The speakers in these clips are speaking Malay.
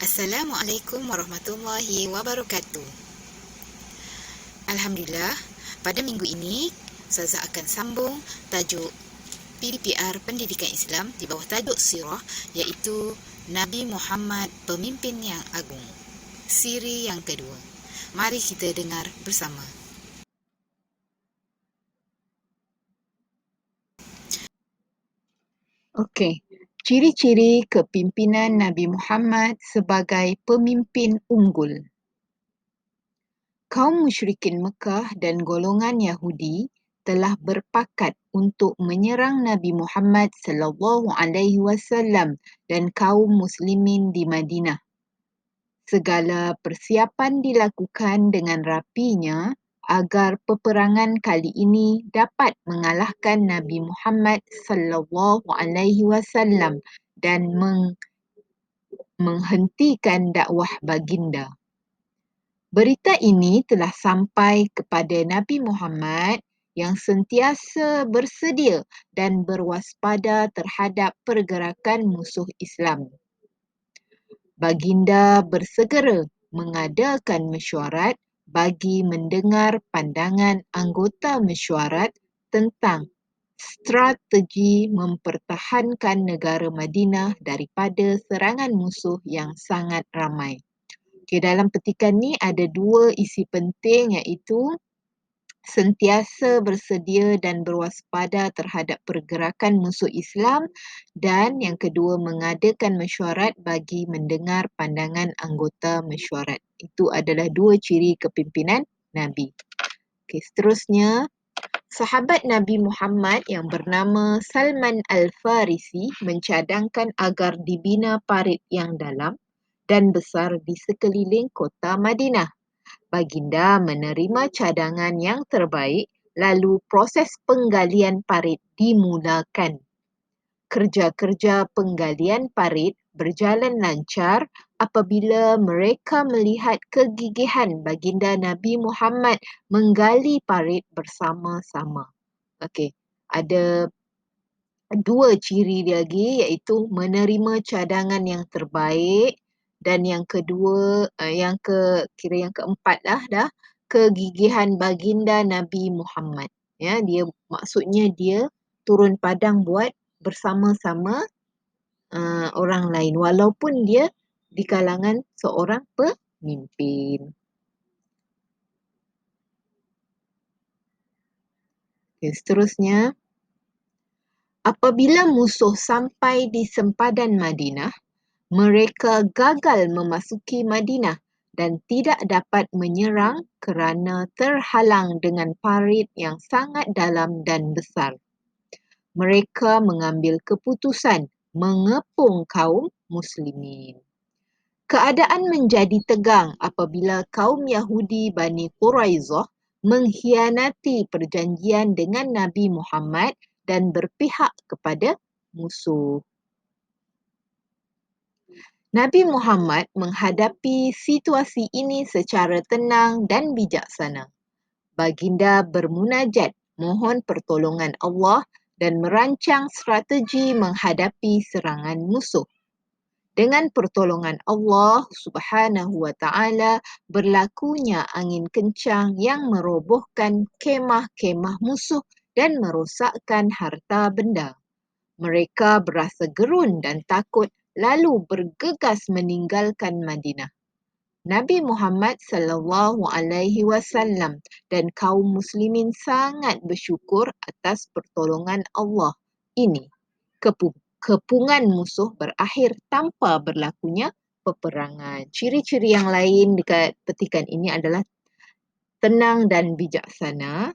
Assalamualaikum warahmatullahi wabarakatuh. Alhamdulillah, pada minggu ini Ustazah akan sambung tajuk PDPR Pendidikan Islam di bawah tajuk Sirah, iaitu Nabi Muhammad Pemimpin yang Agung, siri yang kedua. Mari kita dengar bersama. Okey, ciri-ciri kepimpinan Nabi Muhammad sebagai pemimpin unggul. Kaum musyrikin Mekah dan golongan Yahudi telah berpakat untuk menyerang Nabi Muhammad sallallahu alaihi wasallam dan kaum muslimin di Madinah. Segala persiapan dilakukan dengan rapinya agar peperangan kali ini dapat mengalahkan Nabi Muhammad sallallahu alaihi wasallam dan menghentikan dakwah baginda. Berita ini telah sampai kepada Nabi Muhammad yang sentiasa bersedia dan berwaspada terhadap pergerakan musuh Islam. Baginda bersegera mengadakan mesyuarat bagi mendengar pandangan anggota mesyuarat tentang strategi mempertahankan negara Madinah daripada serangan musuh yang sangat ramai. Okay, dalam petikan ni ada dua isi penting, iaitu sentiasa bersedia dan berwaspada terhadap pergerakan musuh Islam, dan yang kedua mengadakan mesyuarat bagi mendengar pandangan anggota mesyuarat. Itu adalah dua ciri kepimpinan Nabi. Okay, seterusnya, sahabat Nabi Muhammad yang bernama Salman Al-Farisi mencadangkan agar dibina parit yang dalam dan besar di sekeliling kota Madinah. Baginda menerima cadangan yang terbaik, lalu proses penggalian parit dimulakan. Kerja-kerja penggalian parit berjalan lancar apabila mereka melihat kegigihan baginda Nabi Muhammad menggali parit bersama-sama. Okey, ada dua ciri lagi, iaitu menerima cadangan yang terbaik, dan yang kedua, yang keempat dah, kegigihan baginda Nabi Muhammad. Ya, dia maksudnya dia turun padang buat bersama-sama orang lain walaupun dia di kalangan seorang pemimpin. Okay, seterusnya, apabila musuh sampai di sempadan Madinah, mereka gagal memasuki Madinah dan tidak dapat menyerang kerana terhalang dengan parit yang sangat dalam dan besar. Mereka mengambil keputusan mengepung kaum muslimin. Keadaan menjadi tegang apabila kaum Yahudi Bani Quraizah mengkhianati perjanjian dengan Nabi Muhammad dan berpihak kepada musuh. Nabi Muhammad menghadapi situasi ini secara tenang dan bijaksana. Baginda bermunajat mohon pertolongan Allah dan merancang strategi menghadapi serangan musuh. Dengan pertolongan Allah Subhanahu wa taala, berlakunya angin kencang yang merobohkan kemah-kemah musuh dan merosakkan harta benda. Mereka berasa gerun dan takut, lalu bergegas meninggalkan Madinah. Nabi Muhammad sallallahu alaihi wasallam dan kaum muslimin sangat bersyukur atas pertolongan Allah ini. Kepungan musuh berakhir tanpa berlakunya peperangan. Ciri-ciri yang lain dekat petikan ini adalah tenang dan bijaksana.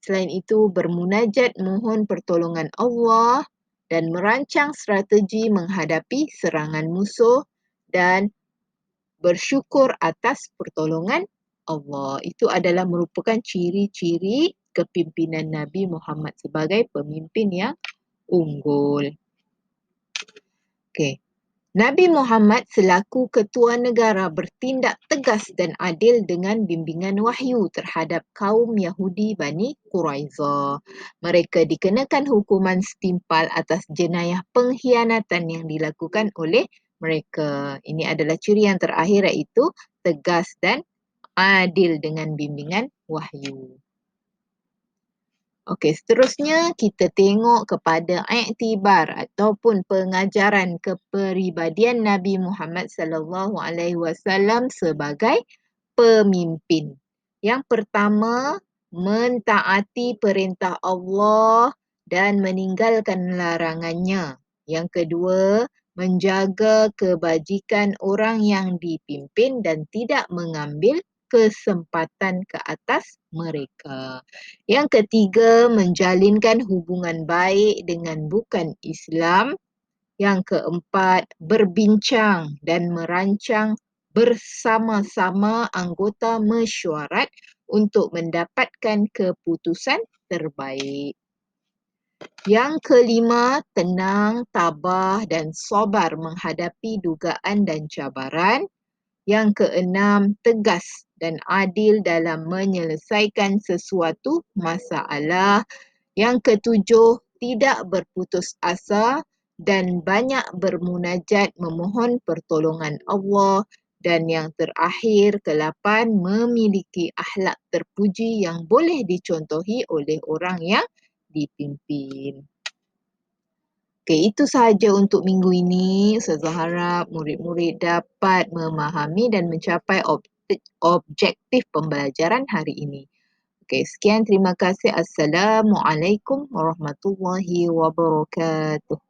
Selain itu, bermunajat mohon pertolongan Allah dan merancang strategi menghadapi serangan musuh dan bersyukur atas pertolongan Allah. Itu adalah merupakan ciri-ciri kepimpinan Nabi Muhammad sebagai pemimpin yang unggul. Okey. Nabi Muhammad selaku ketua negara bertindak tegas dan adil dengan bimbingan wahyu terhadap kaum Yahudi Bani Quraizah. Mereka dikenakan hukuman setimpal atas jenayah pengkhianatan yang dilakukan oleh mereka. Ini adalah ciri yang terakhir, iaitu tegas dan adil dengan bimbingan wahyu. Okey, seterusnya kita tengok kepada iktibar ataupun pengajaran kepribadian Nabi Muhammad sallallahu alaihi wasallam sebagai pemimpin. Yang pertama, mentaati perintah Allah dan meninggalkan larangannya. Yang kedua, menjaga kebajikan orang yang dipimpin dan tidak mengambil kesempatan ke atas mereka. Yang ketiga, menjalinkan hubungan baik dengan bukan Islam. Yang keempat, berbincang dan merancang bersama-sama anggota mesyuarat untuk mendapatkan keputusan terbaik. Yang kelima, tenang, tabah dan sabar menghadapi dugaan dan cabaran. Yang keenam, tegas dan adil dalam menyelesaikan sesuatu masalah. Yang ketujuh, tidak berputus asa dan banyak bermunajat memohon pertolongan Allah. Dan yang terakhir, ke-8, memiliki akhlak terpuji yang boleh dicontohi oleh orang yang dipimpin. Okey, itu sahaja untuk minggu ini. Ustazah harap murid-murid dapat memahami dan mencapai objektif pembelajaran hari ini. Okey, sekian. Terima kasih. Assalamualaikum warahmatullahi wabarakatuh.